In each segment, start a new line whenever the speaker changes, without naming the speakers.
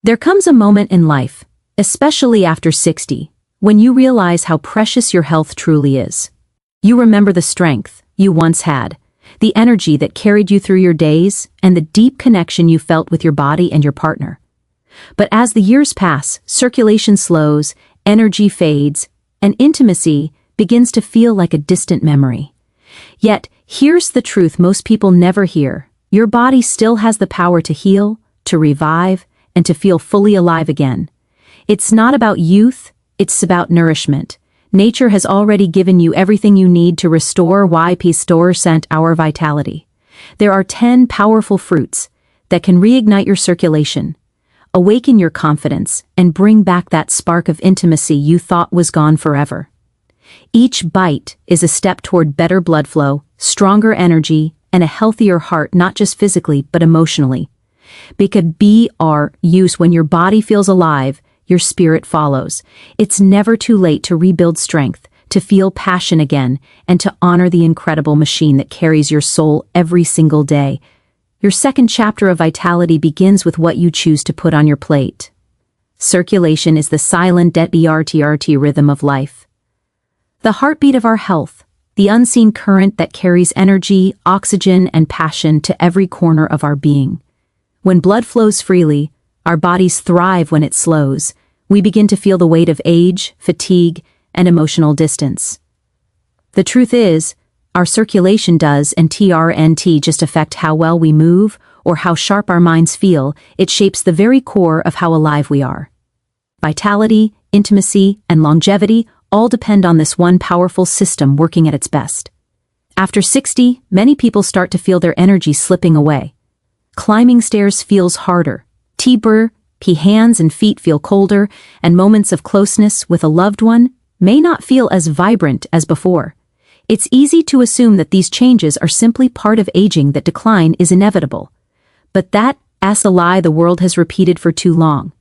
There comes a moment in life, especially after 60, when you realize how precious your health truly is. You remember the strength you once had, the energy that carried you through your days, and the deep connection you felt with your body and your partner. But as the years pass, circulation slows, energy fades, and intimacy begins to feel like a distant memory. Yet, here's the truth most people never hear. Your body still has the power to heal, to revive, and to feel fully alive again. It's not about youth, it's about nourishment. Nature has already given you everything you need to restore our vitality. There are 10 powerful fruits that can reignite your circulation, awaken your confidence, and bring back that spark of intimacy you thought was gone forever. Each bite is a step toward better blood flow, stronger energy, and a healthier heart, not just physically but emotionally. Because when your body feels alive, your spirit follows. It's never too late to rebuild strength, to feel passion again, and to honor the incredible machine that carries your soul every single day. Your second chapter of vitality begins with what you choose to put on your plate. Circulation is the silent DRT rhythm of life. The heartbeat of our health, the unseen current that carries energy, oxygen, and passion to every corner of our being. When blood flows freely, our bodies thrive. When it slows, we begin to feel the weight of age, fatigue, and emotional distance. The truth is, our circulation doesn't just affect how well we move or how sharp our minds feel. It shapes the very core of how alive we are. Vitality, intimacy, and longevity all depend on this one powerful system working at its best. After 60, many people start to feel their energy slipping away. Climbing stairs feels harder. Hands and feet feel colder, and moments of closeness with a loved one may not feel as vibrant as before. It's easy to assume that these changes are simply part of aging, that decline is inevitable. But that's a lie the world has repeated for too long.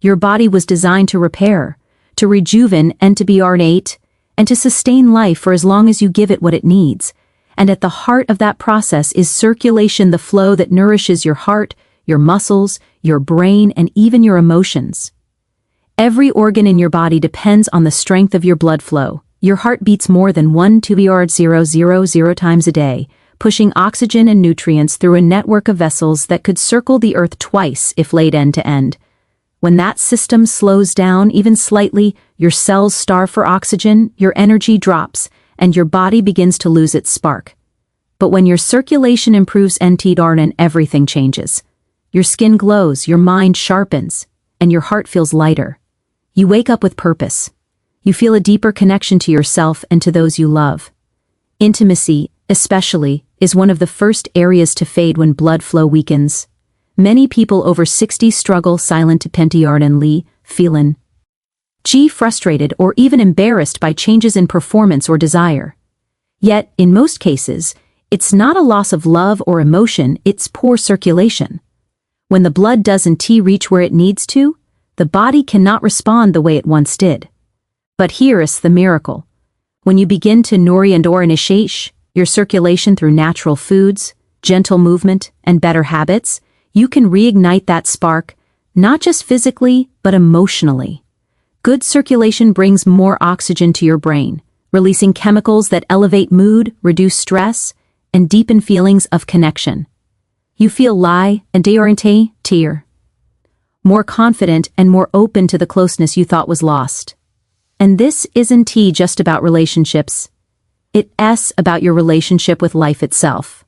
Your body was designed to repair, to rejuvenate, and to be reignite, and to sustain life for as long as you give it what it needs. And at the heart of that process is circulation, the flow that nourishes your heart, your muscles, your brain, and even your emotions. Every organ in your body depends on the strength of your blood flow. Your heart beats more than 1,000 times a day, pushing oxygen and nutrients through a network of vessels that could circle the earth twice if laid end to end. When that system slows down even slightly, your cells starve for oxygen, your energy drops, and your body begins to lose its spark. But when your circulation improves and everything changes. Your skin glows, your mind sharpens, and your heart feels lighter. You wake up with purpose. You feel a deeper connection to yourself and to those you love. Intimacy, especially, is one of the first areas to fade when blood flow weakens. Many people over 60 struggle silently, feeling frustrated or even embarrassed by changes in performance or desire. Yet, in most cases, it's not a loss of love or emotion, it's poor circulation. When the blood doesn't reach where it needs to, the body cannot respond the way it once did. But here is the miracle. When you begin to initiate your circulation through natural foods, gentle movement, and better habits, you can reignite that spark, not just physically, but emotionally. Good circulation brings more oxygen to your brain, releasing chemicals that elevate mood, reduce stress, and deepen feelings of connection. You feel more confident and more open to the closeness you thought was lost. And this isn't just about relationships. It's about your relationship with life itself.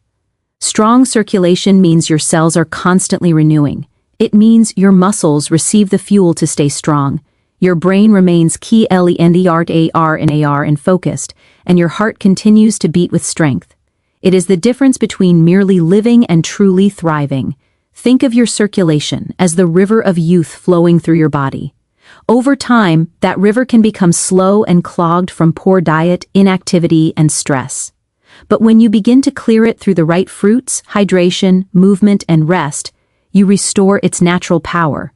Strong circulation means your cells are constantly renewing. It means your muscles receive the fuel to stay strong. Your brain remains and focused, and your heart continues to beat with strength. It is the difference between merely living and truly thriving. Think of your circulation as the river of youth flowing through your body. Over time, that river can become slow and clogged from poor diet, inactivity, and stress. But when you begin to clear it through the right fruits, hydration, movement, and rest, you restore its natural power.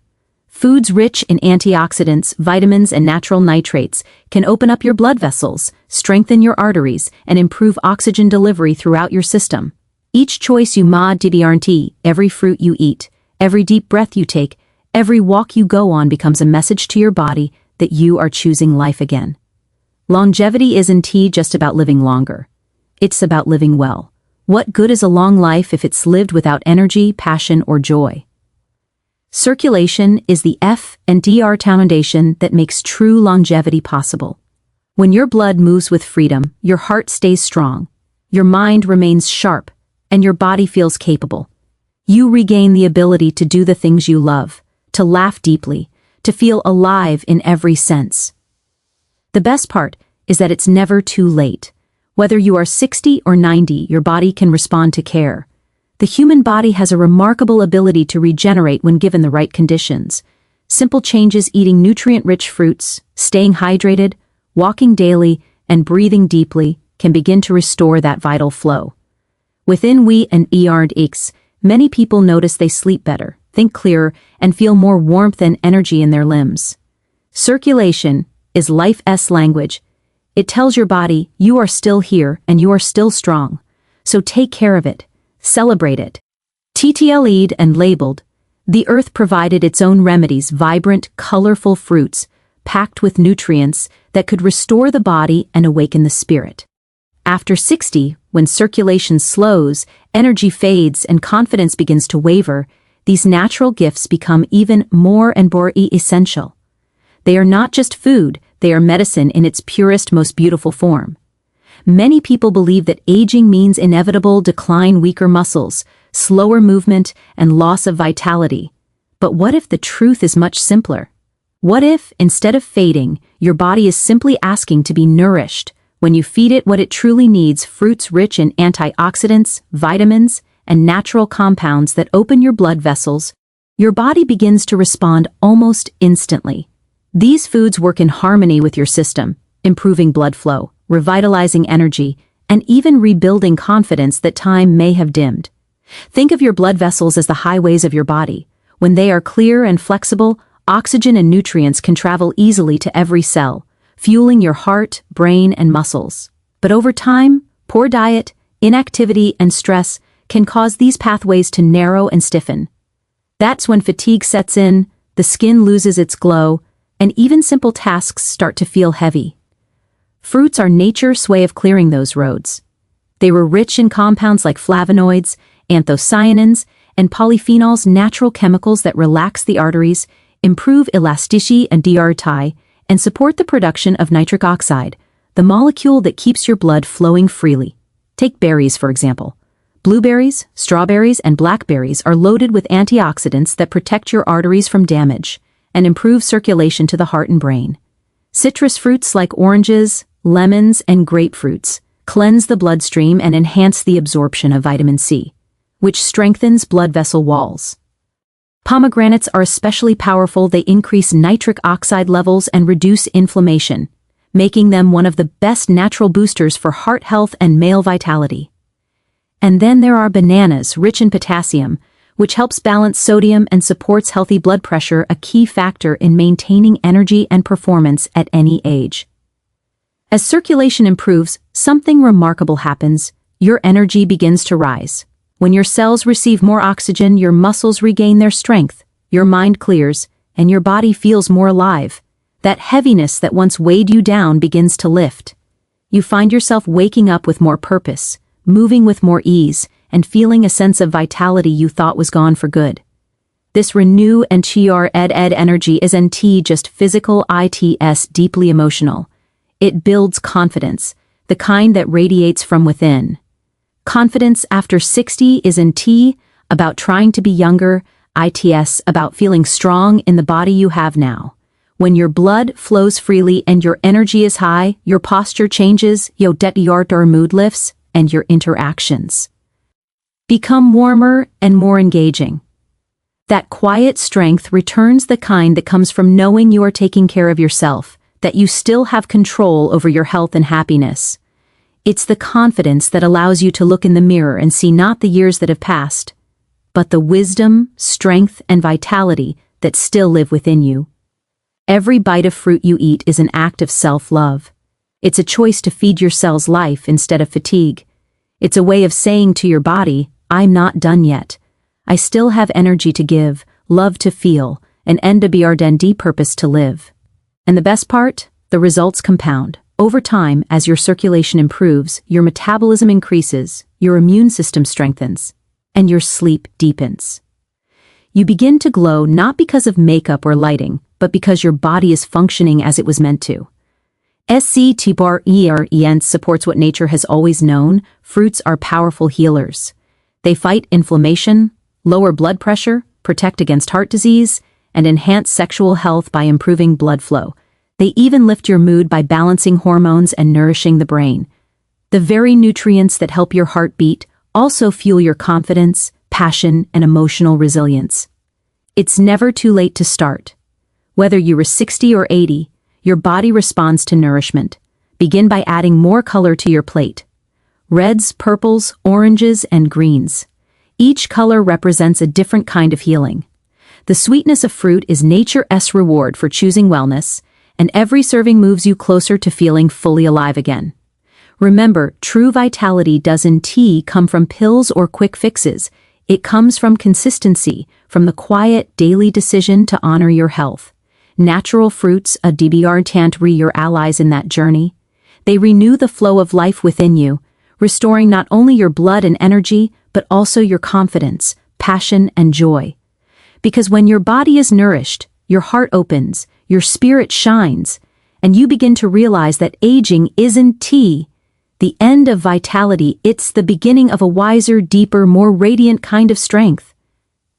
Foods rich in antioxidants, vitamins, and natural nitrates can open up your blood vessels, strengthen your arteries, and improve oxygen delivery throughout your system. Each choice you every fruit you eat, every deep breath you take, Every walk you go on becomes a message to your body that you are choosing life again. Longevity isn't just about living longer. It's about living well. What good is a long life if it's lived without energy, passion, or joy? Circulation is the F&DR foundation that makes true longevity possible. When your blood moves with freedom, your heart stays strong, your mind remains sharp, and your body feels capable. You regain the ability to do the things you love, to laugh deeply, to feel alive in every sense. The best part is that it's never too late. Whether you are 60 or 90, your body can respond to care. The human body has a remarkable ability to regenerate when given the right conditions. Simple changes, eating nutrient-rich fruits, staying hydrated, walking daily, and breathing deeply can begin to restore that vital flow. Within we and ERX, many people notice they sleep better, think clearer, and feel more warmth and energy in their limbs. Circulation is life's language. It tells your body you are still here and you are still strong. So take care of it. Celebrate it. TTL'd and labeled, the earth provided its own remedies, vibrant, colorful fruits, packed with nutrients that could restore the body and awaken the spirit. After 60, when circulation slows, energy fades, and confidence begins to waver, these natural gifts become even more and more essential. They are not just food, they are medicine in its purest, most beautiful form. Many people believe that aging means inevitable decline, weaker muscles, slower movement, and loss of vitality. But what if the truth is much simpler? What if, instead of fading, your body is simply asking to be nourished? When you feed it what it truly needs, fruits rich in antioxidants, vitamins, and natural compounds that open your blood vessels, your body begins to respond almost instantly. These foods work in harmony with your system, improving blood flow, revitalizing energy, and even rebuilding confidence that time may have dimmed. Think of your blood vessels as the highways of your body. When they are clear and flexible, oxygen and nutrients can travel easily to every cell, fueling your heart, brain, and muscles. But over time, poor diet, inactivity, and stress can cause these pathways to narrow and stiffen. That's when fatigue sets in, the skin loses its glow, and even simple tasks start to feel heavy. Fruits are nature's way of clearing those roads. They were rich in compounds like flavonoids, anthocyanins, and polyphenols, natural chemicals that relax the arteries, improve elasticity and diuretai, and support the production of nitric oxide, the molecule that keeps your blood flowing freely. Take berries, for example. Blueberries, strawberries, and blackberries are loaded with antioxidants that protect your arteries from damage and improve circulation to the heart and brain. Citrus fruits like oranges, lemons, and grapefruits cleanse the bloodstream and enhance the absorption of vitamin C, which strengthens blood vessel walls. Pomegranates are especially powerful. They increase nitric oxide levels and reduce inflammation, making them one of the best natural boosters for heart health and male vitality. And then there are bananas, rich in potassium, which helps balance sodium and supports healthy blood pressure, a key factor in maintaining energy and performance at any age. As circulation improves, something remarkable happens. Your energy begins to rise. When your cells receive more oxygen, your muscles regain their strength, your mind clears, and your body feels more alive. That heaviness that once weighed you down begins to lift. You find yourself waking up with more purpose, moving with more ease, and feeling a sense of vitality you thought was gone for good. This renew and ed energy isn't just physical, it's deeply emotional. It builds confidence, the kind that radiates from within. Confidence after 60 isn't about trying to be younger, it's about feeling strong in the body you have now. When your blood flows freely and your energy is high, your posture changes, your mood lifts, and your interactions become warmer and more engaging. That quiet strength returns, the kind that comes from knowing you are taking care of yourself, that you still have control over your health and happiness. It's the confidence that allows you to look in the mirror and see not the years that have passed, but the wisdom, strength, and vitality that still live within you. Every bite of fruit you eat is an act of self-love. It's a choice to feed your cells life instead of fatigue. It's a way of saying to your body, I'm not done yet. I still have energy to give, love to feel, an Unbreakable purpose to live. And the best part? The results compound. Over time, as your circulation improves, your metabolism increases, your immune system strengthens, and your sleep deepens. You begin to glow not because of makeup or lighting, but because your body is functioning as it was meant to. Heartfelt supports what nature has always known: fruits are powerful healers. They fight inflammation, lower blood pressure, protect against heart disease, and enhance sexual health by improving blood flow. They even lift your mood by balancing hormones and nourishing the brain. The very nutrients that help your heart beat also fuel your confidence, passion, and emotional resilience. It's never too late to start. Whether you were 60 or 80, your body responds to nourishment. Begin by adding more color to your plate. Reds, purples, oranges, and greens. Each color represents a different kind of healing. The sweetness of fruit is nature's reward for choosing wellness, and every serving moves you closer to feeling fully alive again. Remember, true vitality doesn't come from pills or quick fixes. It comes from consistency, from the quiet, daily decision to honor your health. Natural fruits are your allies in that journey. They renew the flow of life within you, restoring not only your blood and energy, but also your confidence, passion, and joy. Because when your body is nourished, your heart opens, your spirit shines, and you begin to realize that aging isn't the end of vitality, it's the beginning of a wiser, deeper, more radiant kind of strength.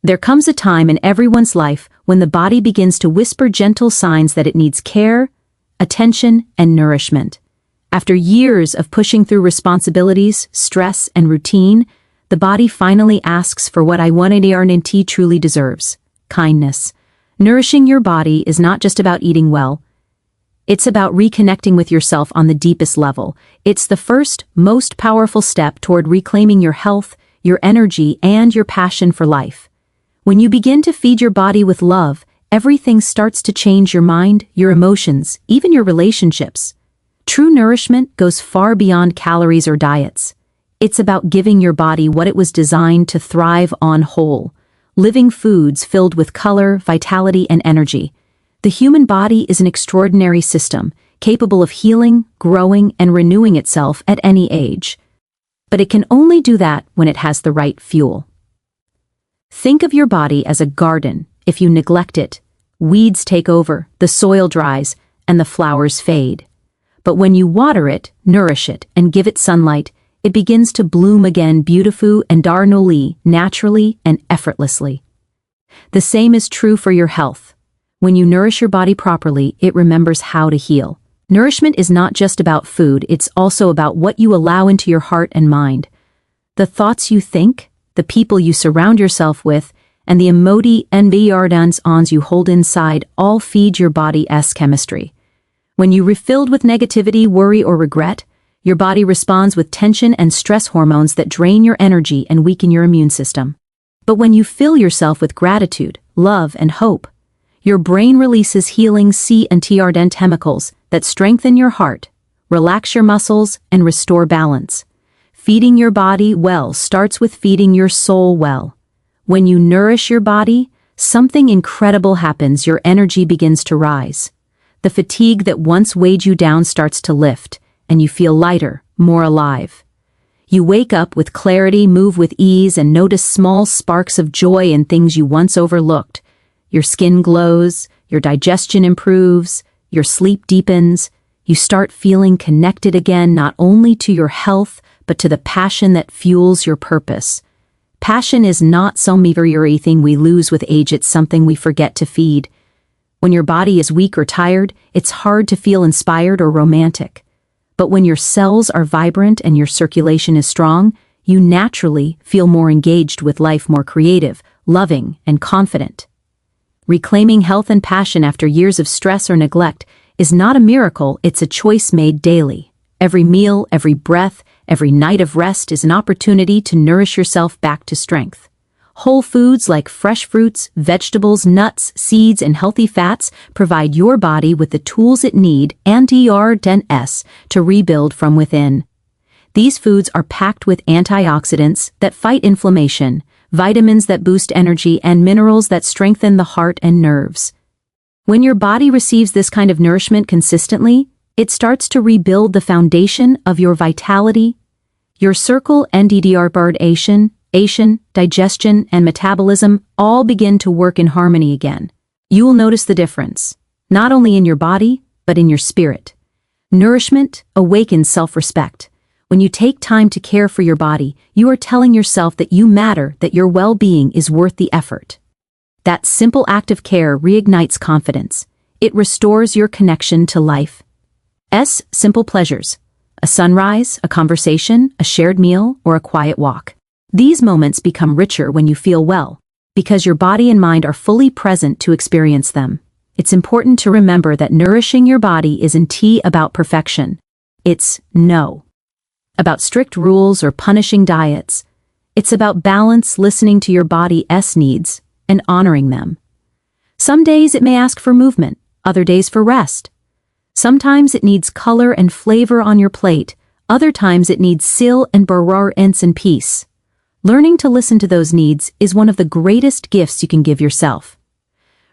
There comes a time in everyone's life when the body begins to whisper gentle signs that it needs care, attention, and nourishment. After years of pushing through responsibilities, stress, and routine, the body finally asks for what I truly deserves: kindness. Nourishing your body is not just about eating well. It's about reconnecting with yourself on the deepest level. It's the first, most powerful step toward reclaiming your health, your energy, and your passion for life. When you begin to feed your body with love, everything starts to change: your mind, your emotions, even your relationships. True nourishment goes far beyond calories or diets. It's about giving your body what it was designed to thrive on: whole, living foods filled with color, vitality, and energy. The human body is an extraordinary system, capable of healing, growing, and renewing itself at any age. But it can only do that when it has the right fuel. Think of your body as a garden. If you neglect it, weeds take over, the soil dries, and the flowers fade. But when you water it, nourish it, and give it sunlight, it begins to bloom again, beautiful and naturally and effortlessly. The same is true for your health. When you nourish your body properly, it remembers how to heal. Nourishment is not just about food, it's also about what you allow into your heart and mind. The thoughts you think, the people you surround yourself with, and the emotions you hold inside all feed your body's chemistry. When you refilled with negativity, worry, or regret, your body responds with tension and stress hormones that drain your energy and weaken your immune system. But when you fill yourself with gratitude, love, and hope, your brain releases healing antioxidant chemicals that strengthen your heart, relax your muscles, and restore balance. Feeding your body well starts with feeding your soul well. When you nourish your body, something incredible happens: your energy begins to rise. The fatigue that once weighed you down starts to lift, and you feel lighter, more alive. You wake up with clarity, move with ease, and notice small sparks of joy in things you once overlooked. Your skin glows, your digestion improves, your sleep deepens. You start feeling connected again, not only to your health, but to the passion that fuels your purpose. Passion is not some temporary thing we lose with age, it's something we forget to feed. When your body is weak or tired, it's hard to feel inspired or romantic. But when your cells are vibrant and your circulation is strong, you naturally feel more engaged with life, more creative, loving, and confident. Reclaiming health and passion after years of stress or neglect is not a miracle, it's a choice made daily. Every meal, every breath, every night of rest is an opportunity to nourish yourself back to strength. Whole foods like fresh fruits, vegetables, nuts, seeds, and healthy fats provide your body with the tools it needs antioxidants to rebuild from within. These foods are packed with antioxidants that fight inflammation, vitamins that boost energy, and minerals that strengthen the heart and nerves. When your body receives this kind of nourishment consistently, it starts to rebuild the foundation of your vitality. Your circle NDDR digestion, and metabolism all begin to work in harmony again. You will notice the difference, not only in your body, but in your spirit. Nourishment awakens self-respect. When you take time to care for your body, you are telling yourself that you matter, that your well-being is worth the effort. That simple act of care reignites confidence. It restores your connection to life. Simple pleasures. A sunrise, a conversation, a shared meal, or a quiet walk. These moments become richer when you feel well, because your body and mind are fully present to experience them. It's important to remember that nourishing your body isn't about perfection. It's about strict rules or punishing diets. It's about balance, listening to your body's needs, and honoring them. Some days it may ask for movement, other days for rest. Sometimes it needs color and flavor on your plate, other times it needs sil and barrarence and peace. Learning to listen to those needs is one of the greatest gifts you can give yourself.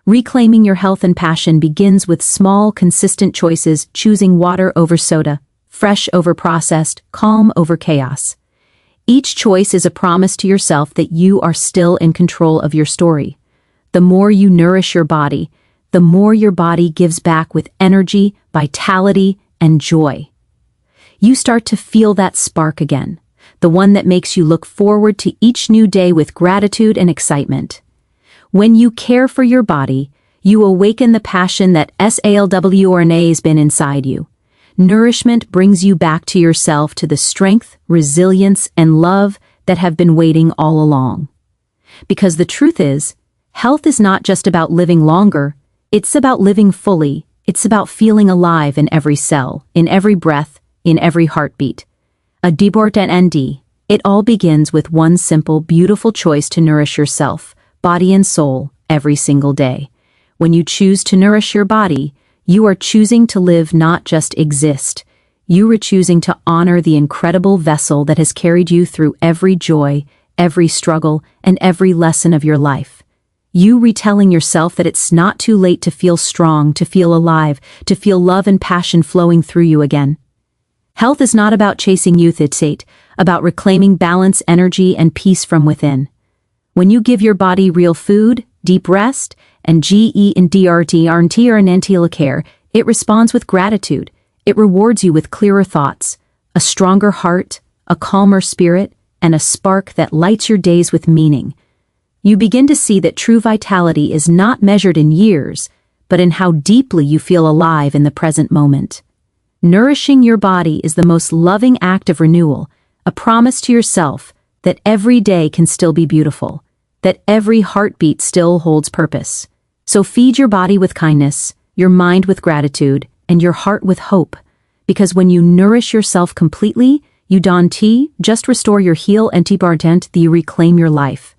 Reclaiming your health and passion begins with small, consistent choices, choosing water over soda, fresh over processed, calm over chaos. Each choice is a promise to yourself that you are still in control of your story. The more you nourish your body, the more your body gives back with energy, vitality, and joy. You start to feel that spark again, the one that makes you look forward to each new day with gratitude and excitement. When you care for your body, you awaken the passion that SALWRNA has been inside you. Nourishment brings you back to yourself, to the strength, resilience, and love that have been waiting all along. Because the truth is, health is not just about living longer, it's about living fully. It's about feeling alive in every cell, in every breath, in every heartbeat. A debort and ND. It all begins with one simple, beautiful choice to nourish yourself, body and soul, every single day. When you choose to nourish your body, you are choosing to live, not just exist. You are choosing to honor the incredible vessel that has carried you through every joy, every struggle, and every lesson of your life. You retelling yourself that it's not too late to feel strong, to feel alive, to feel love and passion flowing through you again. Health is not about chasing youth, it's about reclaiming balance, energy, and peace from within. When you give your body real food, deep rest, and GE and DRT and care, it responds with gratitude. It rewards you with clearer thoughts, a stronger heart, a calmer spirit, and a spark that lights your days with meaning. You begin to see that true vitality is not measured in years, but in how deeply you feel alive in the present moment. Nourishing your body is the most loving act of renewal, a promise to yourself that every day can still be beautiful, that every heartbeat still holds purpose. So feed your body with kindness, your mind with gratitude, and your heart with hope, because when you nourish yourself completely, you don't just restore your heal and you reclaim your life.